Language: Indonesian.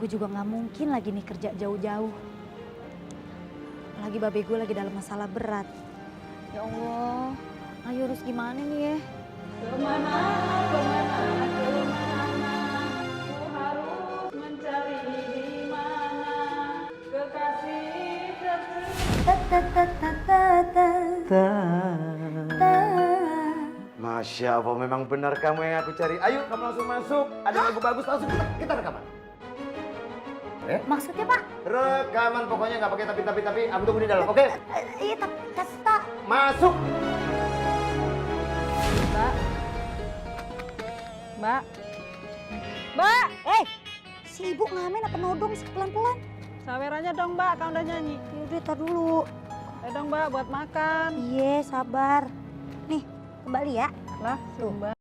Gue juga nggak mungkin lagi nih kerja jauh-jauh. Apalagi babe gue lagi dalam masalah berat. Ya Allah, ayo harus gimana nih ya? Kemana, ku harus mencari di mana kekasih Masya Allah, memang benar kamu yang aku cari. Ayo, kamu langsung masuk. Ada lagu bagus, langsung kita rekaman. Maksudnya Pak? Rekaman pokoknya nggak pakai tapi. Aku tunggu di dalam, oke? Iya, tak. Masuk. Mbak, Si ibu ngamen apa nodong sih pelan-pelan? sawerannya dong Mbak, kan udah nyanyi. Yaudah, tar dulu. Dong Mbak, buat makan. Iya, sabar. Nih, kembali ya. Lah, Tuh. Mbak.